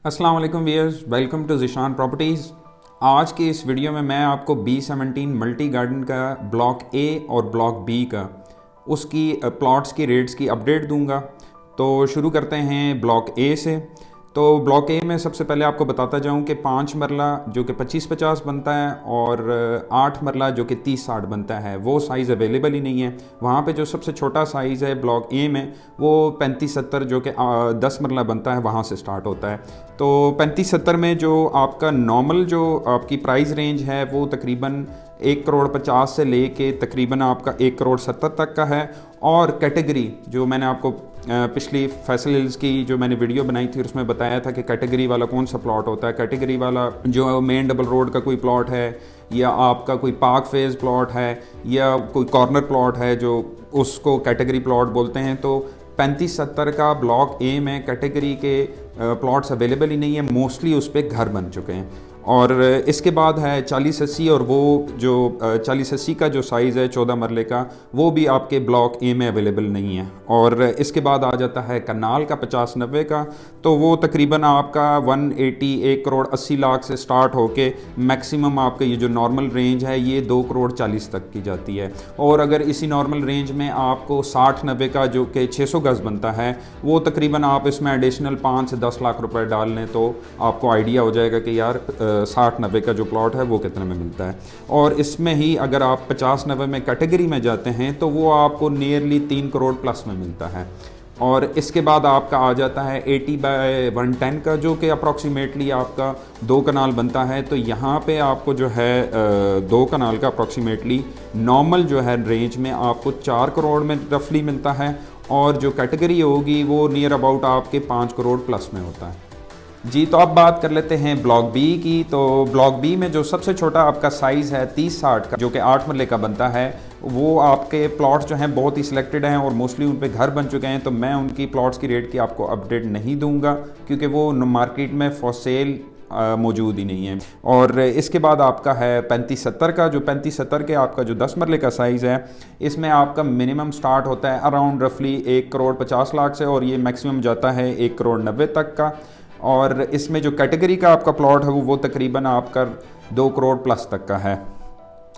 अस्सलाम वालेकुम viewers, welcome to Zeeshan properties. आज की इस वीडियो में मैं आपको B17 मल्टी गार्डन का ब्लॉक ए और ब्लॉक बी का उसकी प्लॉट्स की रेट्स की अपडेट दूंगा। तो शुरू करते हैं ब्लॉक ए से। तो ब्लॉक ए में सबसे पहले आपको बताता जाऊं कि 5 मरला जो कि 25-50 बनता है और 8 मरला जो कि 30-60 बनता है वो साइज़ अवेलेबल ही नहीं है। वहाँ पे जो सबसे छोटा साइज़ है ब्लॉक ए में वो 35-70 जो कि 10 मरला बनता है वहाँ से स्टार्ट होता है। तो 35-70 में जो आपका नॉर्मल जो आपकी प्राइस रेंज है वो तकरीबन 1,50,00,000 से लेके तकरीबन आपका 1,70,00,000 तक का है। और कैटेगरी जो मैंने आपको पिछली फैसल हिल्स की जो मैंने वीडियो बनाई थी उसमें बताया था कि कैटेगरी वाला कौन सा प्लॉट होता है। कैटेगरी वाला जो मेन डबल रोड का कोई प्लॉट है या आपका कोई पार्क फेज प्लॉट है या कोई कॉर्नर प्लॉट है जो उसको कैटेगरी प्लॉट बोलते हैं। तो 35-70 का ब्लॉक ए में कैटेगरी के प्लॉट्स अवेलेबल ही नहीं है, मोस्टली उस पर घर बन चुके हैं। और इसके बाद है 40-80 और वो जो 40-80 का जो साइज़ है 14 मरले का वो भी आपके ब्लॉक ए में अवेलेबल नहीं है। और इसके बाद आ जाता है कनाल का 50-90 का, तो वो तकरीबन आपका 180 1,80,00,000 से स्टार्ट होके मैक्सिमम आपका ये जो नॉर्मल रेंज है ये 2,40,00,000 तक की जाती है। और अगर इसी नॉर्मल रेंज में आपको 60-90 का जो कि 600 गज़ बनता है वो तकरीबन आप इसमें एडिशनल 5 से 10 लाख रुपए डाल लें तो आपको आइडिया हो जाएगा कि यार 60-90 का जो प्लॉट है वो कितने में मिलता है। और इसमें ही अगर आप 50-90 में कैटेगरी में जाते हैं तो वो आपको नियरली 3 करोड़ प्लस में मिलता है। और इसके बाद आपका आ जाता है 80/110 का जो कि अप्रॉक्सीमेटली आपका 2 कनाल बनता है। तो यहाँ पे आपको जो है 2 कनाल का अप्रॉक्सीमेटली नॉर्मल जो है रेंज में आपको 4 करोड़ में रफली मिलता है और जो कैटेगरी होगी वो नियर अबाउट आपके 5 करोड़ प्लस में होता है जी। तो अब बात कर लेते हैं ब्लॉक बी की। तो ब्लॉक बी में जो सबसे छोटा आपका साइज़ है 30-60 का जो कि 8 मरले का बनता है वो आपके प्लॉट्स जो हैं बहुत ही सिलेक्टेड हैं और मोस्टली उन पे घर बन चुके हैं। तो मैं उनकी प्लॉट्स की रेट की आपको अपडेट नहीं दूंगा क्योंकि वो मार्केट में फॉर सेल मौजूद ही नहीं है। और इसके बाद आपका है 35-70 का, जो 35-70 के आपका जो 10 मरले का साइज़ है इसमें आपका मिनिमम स्टार्ट होता है अराउंड रफली 1,50,00,000 से और ये मैक्सिमम जाता है 1,90,00,000 तक का। और इसमें जो कैटेगरी का आपका प्लॉट है वो तकरीबन आपका 2 करोड़ प्लस तक का है।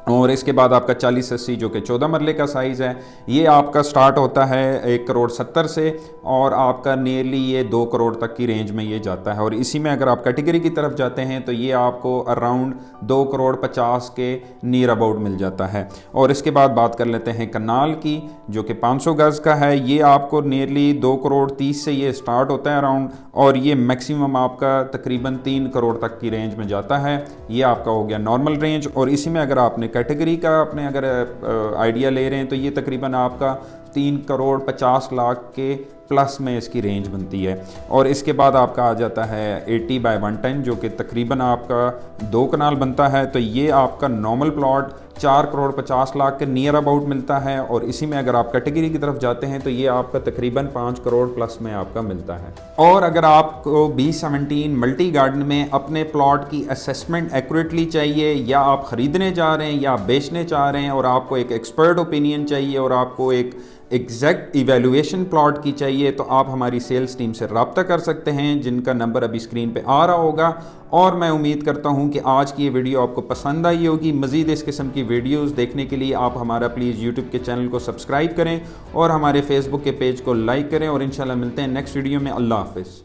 और इसके बाद आपका 40-80 जो कि 14 मरले का साइज़ है ये आपका स्टार्ट होता है 1,70,00,000 से और आपका नियरली ये 2 करोड़ तक की रेंज में ये जाता है। और इसी में अगर आप कैटेगरी की तरफ जाते हैं तो ये आपको अराउंड 2,50,00,000 के नियर अबाउट मिल जाता है। और इसके बाद बात कर लेते हैं कनाल की जो कि 500 गज़ का है। ये आपको नियरली 2,30,00,000 से ये स्टार्ट होता है अराउंड और ये मैक्सिमम आपका तकरीबन 3 करोड़ तक की रेंज में जाता है। ये आपका हो गया नॉर्मल रेंज। और इसी में अगर आपने कैटेगरी का अपने अगर आइडिया ले रहे हैं तो ये तकरीबन आपका 3,50,00,000 के प्लस में इसकी रेंज बनती है। और इसके बाद आपका आ जाता है 80/110 जो कि तकरीबन आपका 2 कनाल बनता है। तो ये आपका नॉर्मल प्लॉट 4,50,00,000 के नियर अबाउट मिलता है। और इसी में अगर आप कैटेगरी की तरफ जाते हैं तो ये आपका तकरीबन 5 करोड़ प्लस में आपका मिलता है। और अगर आपको B17 मल्टी गार्डन में अपने प्लॉट की असेसमेंट एक्यूरेटली चाहिए या आप ख़रीदने जा रहे हैं या आप बेचने चाह रहे हैं और आपको एक एक्सपर्ट ओपिनियन चाहिए और आपको एक एग्जैक्ट इवैल्यूएशन प्लॉट की चाहिए तो आप हमारी सेल्स टीम से रब्ता कर सकते हैं जिनका नंबर अभी स्क्रीन पे आ रहा होगा। और मैं उम्मीद करता हूं कि आज की ये वीडियो आपको पसंद आई होगी। मज़ीद इस किस्म की वीडियोस देखने के लिए आप हमारा प्लीज़ यूट्यूब के चैनल को सब्सक्राइब करें और हमारे फेसबुक के पेज को लाइक करें और इंशाल्लाह मिलते हैं नेक्स्ट वीडियो में। अल्लाह हाफ़िज़।